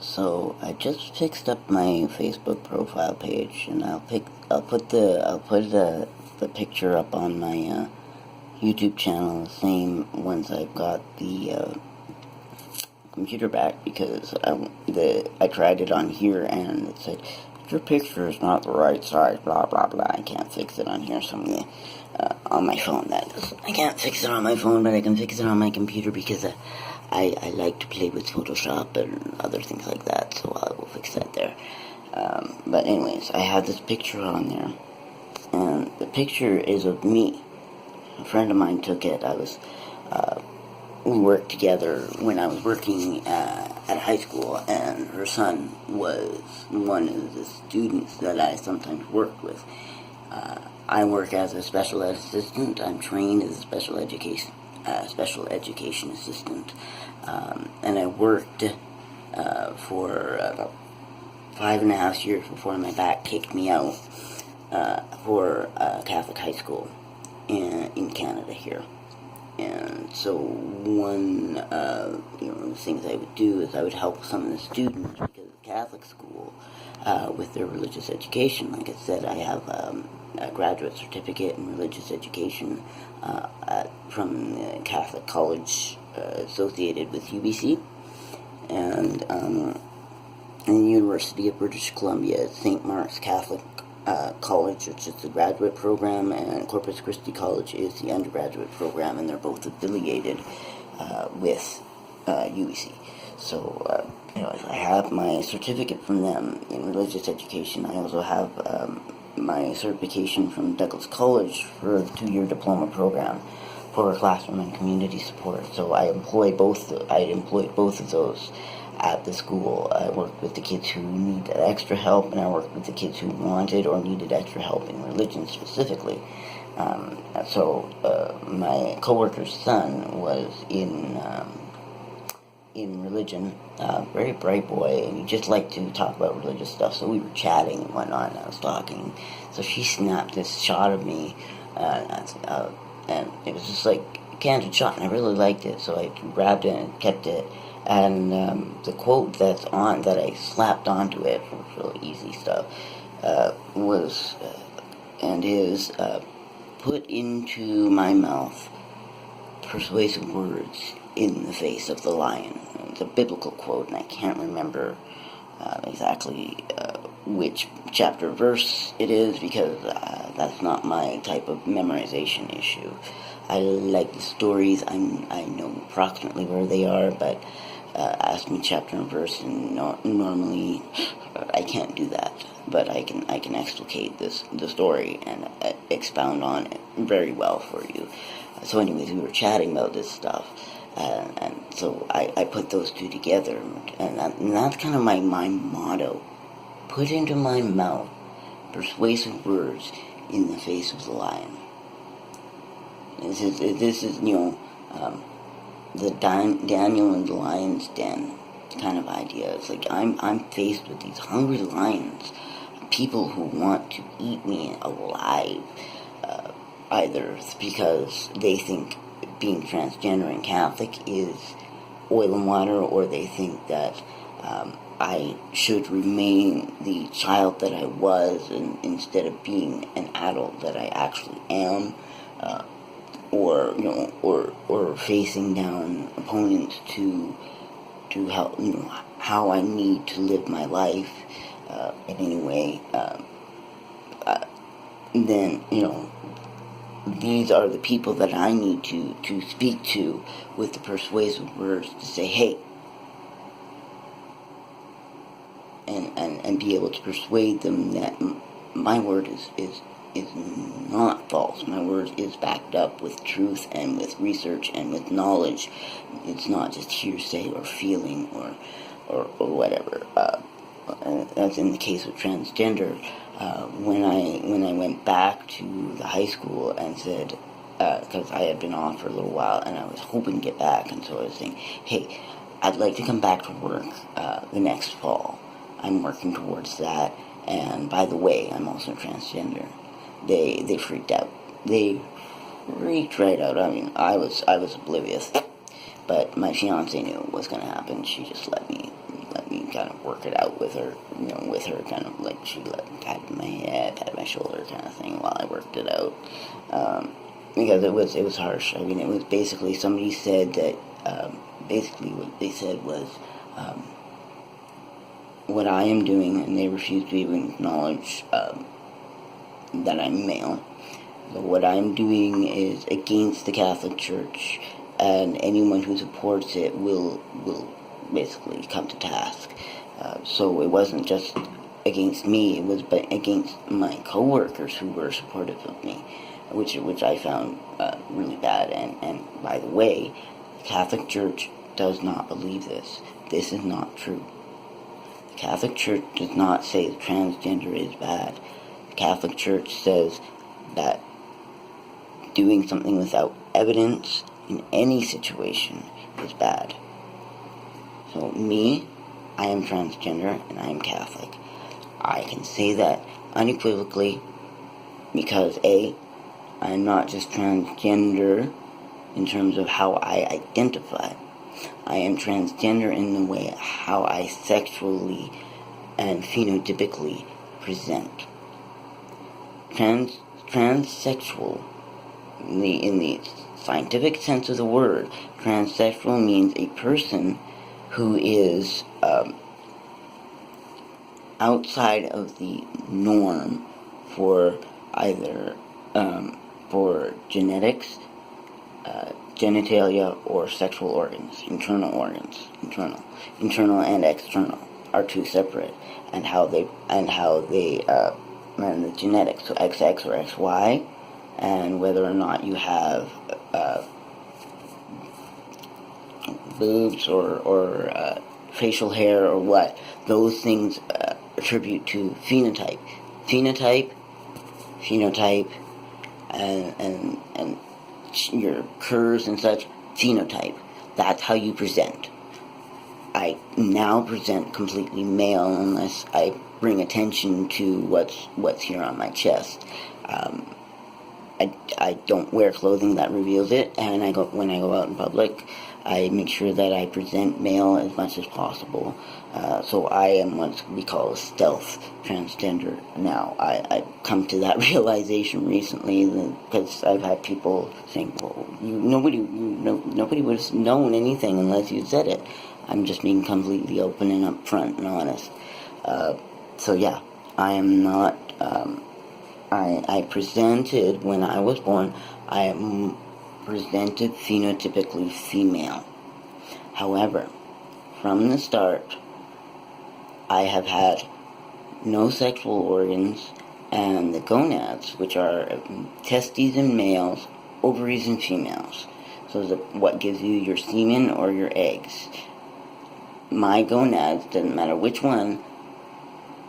So I just fixed up my Facebook profile page, and I'll put the picture up on my YouTube channel the same once I've got the computer back, because I tried it on here and it said your picture is not the right size, blah blah blah. I can't fix it on here, so I'm gonna on my phone. That is, I can't fix it on my phone, but I can fix it on my computer because I like to play with Photoshop and other things like that, so I will fix that there. But anyways, I have this picture on there, and the picture is of me. A friend of mine took it. We worked together when I was working at high school, and her son was one of the students that I sometimes worked with. I work as a special ed assistant. I'm trained as a special education assistant, and I worked for about 5.5 years before my back kicked me out for Catholic high school in Canada here. And so one of the things I would do is I would help some of the students, because Catholic school, with their religious education. Like I said, I have a graduate certificate in religious education from the Catholic College associated with UBC, and in the University of British Columbia, St. Mark's Catholic College, which is the graduate program, and Corpus Christi College is the undergraduate program, and they're both affiliated with UBC. So, I have my certificate from them in religious education. I also have my certification from Douglas College for a 2-year diploma program for classroom and community support. So I employed both of those at the school. I worked with the kids who needed extra help, and I worked with the kids who wanted or needed extra help in religion specifically. My coworker's son was in religion, very bright boy, and he just liked to talk about religious stuff, so we were chatting and whatnot, and I was talking. So she snapped this shot of me, and it was just like a candid shot, and I really liked it, so I grabbed it and kept it. And the quote that I slapped onto it, was really easy stuff, was put into my mouth persuasive words in the face of the lion. It's a biblical quote, and I can't remember exactly which chapter verse it is, because that's not my type of memorization issue. I like the stories. I know approximately where they are, but ask me chapter and verse, and normally I can't do that. But I can explicate the story and expound on it very well for you. So anyways, we were chatting about this stuff, and so I put those two together, and that's kind of my motto: put into my mouth persuasive words in the face of the lion. This is the Daniel and the lion's den kind of idea. It's like I'm faced with these hungry lions, people who want to eat me alive, either because they think being transgender and Catholic is oil and water, or they think that I should remain the child that I was, and instead of being an adult that I actually am, or facing down opponents to help, how I need to live my life in any way. Then these are the people that I need to speak to with the persuasive words to say, hey, and be able to persuade them that my word is not false. My word is backed up with truth and with research and with knowledge. It's not just hearsay or feeling or whatever. As in the case of transgender, when I went back to the high school and said, because I had been off for a little while and I was hoping to get back, and so I was saying, hey, I'd like to come back to work the next fall. I'm working towards that, and by the way, I'm also transgender. They freaked out. They freaked right out. I mean, I was oblivious, but my fiance knew what was going to happen. She just let me kind of work it out with her, kind of like she patted my head, patted my shoulder kind of thing while I worked it out. Because it was harsh. I mean, it was basically somebody said that, basically what they said was, what I am doing, and they refused to even acknowledge that I'm male. So what I'm doing is against the Catholic Church, and anyone who supports it will basically come to task. So it wasn't just against me; it was against my coworkers who were supportive of me, which I found really bad. And by the way, the Catholic Church does not believe this. This is not true. The Catholic Church does not say that transgender is bad. The Catholic Church says that doing something without evidence in any situation is bad. So me, I am transgender and I am Catholic. I can say that unequivocally because A, I am not just transgender in terms of how I identify. I am transgender in the way how I sexually and phenotypically present. Transsexual, in the scientific sense of the word, transsexual means a person who is outside of the norm for either for genetics, genitalia, or sexual organs, internal and external are two separate, and the genetics, so XX or XY, and whether or not you have boobs or facial hair or what, those things attribute to phenotype, and your curves and such, phenotype. That's how you present. I now present completely male unless I bring attention to what's here on my chest. I don't wear clothing that reveals it, and when I go out in public, I make sure that I present male as much as possible. So I am what we call a stealth transgender. Now, I've come to that realization recently because I've had people saying, well, nobody would have known anything unless you said it. I'm just being completely open and upfront and honest. So yeah, I am not, I presented, when I was born, I am presented phenotypically female. However, from the start, I have had no sexual organs, and the gonads, which are testes in males, ovaries in females. So what gives you your semen or your eggs. My gonads, doesn't matter which one,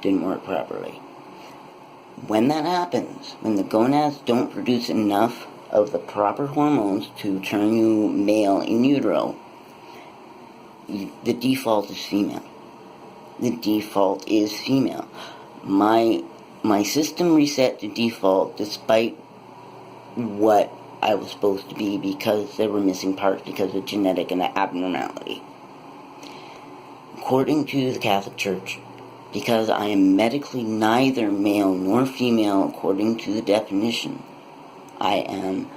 didn't work properly. When that happens, when the gonads don't produce enough of the proper hormones to turn you male in utero, the default is female. The default is female. My system reset to default despite what I was supposed to be because there were missing parts because of genetic and abnormality. According to the Catholic Church, because I am medically neither male nor female according to the definition, I am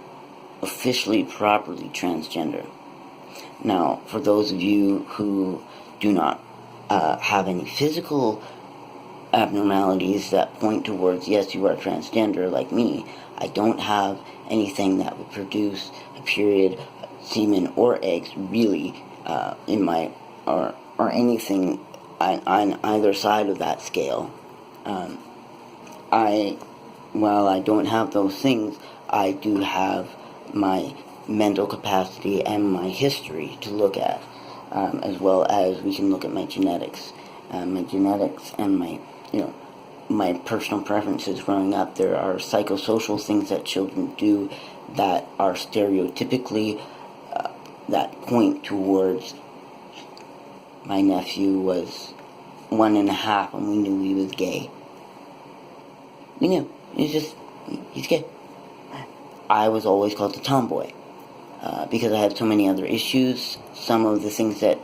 officially properly transgender. Now, for those of you who do not have any physical abnormalities that point towards, yes, you are transgender like me, I don't have anything that would produce a period, semen, or eggs really in my, or anything on either side of that scale. While I don't have those things, I do have my mental capacity and my history to look at, as well as we can look at my genetics. My genetics and my personal preferences growing up. There are psychosocial things that children do that are stereotypically that point towards. My nephew was 1.5 and we knew he was gay. We knew. He's gay. I was always called the tomboy because I had so many other issues. Some of the things that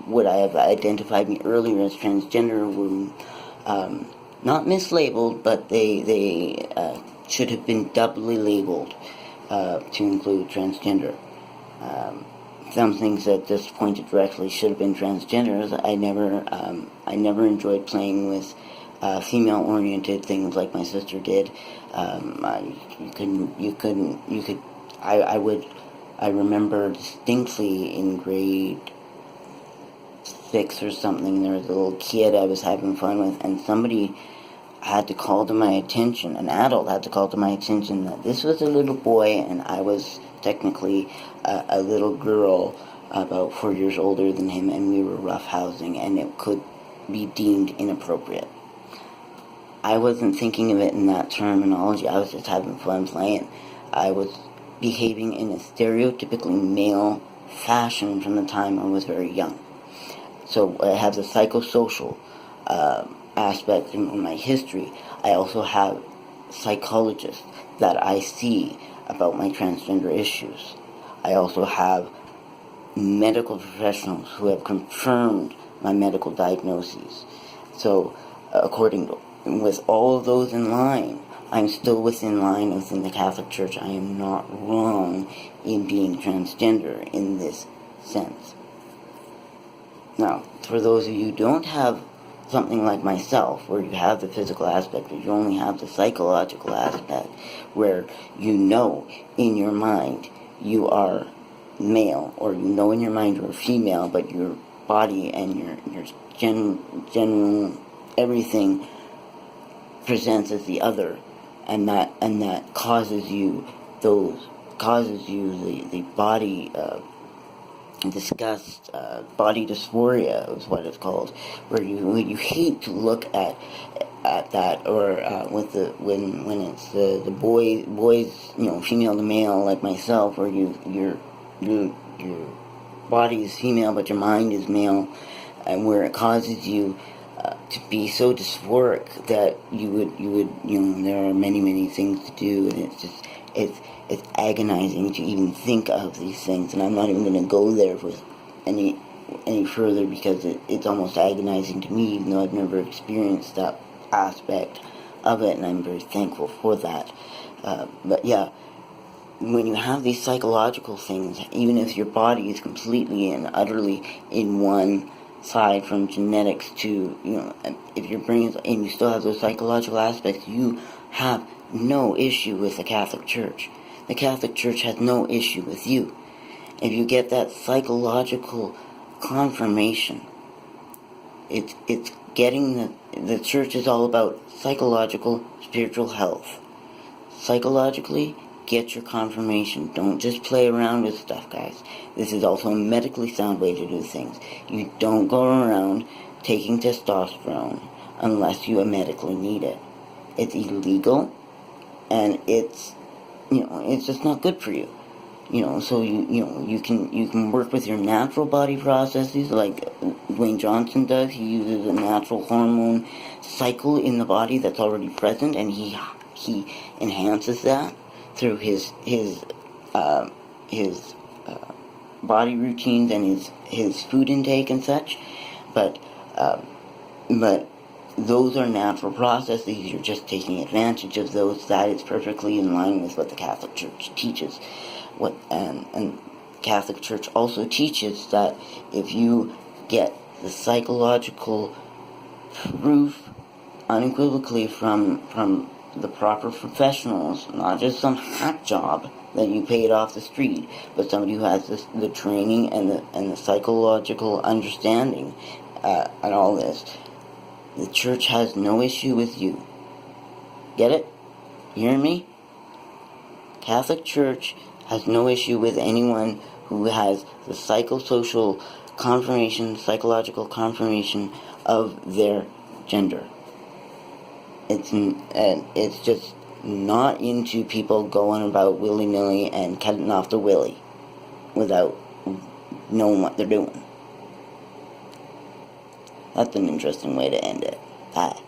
would I have identified me earlier as transgender were not mislabeled, but they should have been doubly labeled to include transgender. Some things at this point directly should have been transgenders. I never enjoyed playing with female-oriented things like my sister did. I remember distinctly in grade 6 or something, there was a little kid I was having fun with, and somebody had to call to my attention, an adult had to call to my attention that this was a little boy and I was technically a little girl about 4 years older than him, and we were roughhousing, and it could be deemed inappropriate. I wasn't thinking of it in that terminology. I was just having fun playing. I was behaving in a stereotypically male fashion from the time I was very young. So I have the psychosocial aspect in my history. I also have psychologists that I see about my transgender issues. I also have medical professionals who have confirmed my medical diagnoses. So with all of those in line, I'm still within line within the Catholic Church. I am not wrong in being transgender in this sense. Now, for those of you who don't have something like myself, where you have the physical aspect, but you only have the psychological aspect, where you know in your mind you are male, or you know in your mind you're female, but your body and your general everything presents as the other, and that causes you the body disgust, body dysphoria is what it's called, where you hate to look at that, or when it's the boys, female to male like myself, or your body is female but your mind is male, and where it causes you to be so dysphoric that you would there are many things to do, and it's agonizing to even think of these things, and I'm not even going to go there with any further, because it's almost agonizing to me, even though I've never experienced that aspect of it, and I'm very thankful for that. But yeah, when you have these psychological things, even if your body is completely and utterly in one side, from genetics to, if your brain is, and you still have those psychological aspects, you have no issue with the Catholic Church. The Catholic Church has no issue with you. If you get that psychological confirmation, it's getting the Church is all about psychological, spiritual health. Psychologically, get your confirmation. Don't just play around with stuff, guys. This is also a medically sound way to do things. You don't go around taking testosterone unless you medically need it. It's illegal, and it's just not good for you. So you can work with your natural body processes like Dwayne Johnson does. He uses a natural hormone cycle in the body that's already present, and he enhances that through his body routines and his food intake and such. But those are natural processes. You're just taking advantage of those. That is perfectly in line with what the Catholic Church teaches. And Catholic Church also teaches that if you get the psychological proof unequivocally from the proper professionals, not just some hack job that you paid off the street, but somebody who has the training and the psychological understanding and all this, the Church has no issue with you. Get it? You hear me? Catholic Church has no issue with anyone who has the psychosocial confirmation, psychological confirmation of their gender. It's just not into people going about Willy Nilly and cutting off the willy without knowing what they're doing. That's an interesting way to end it. Bye.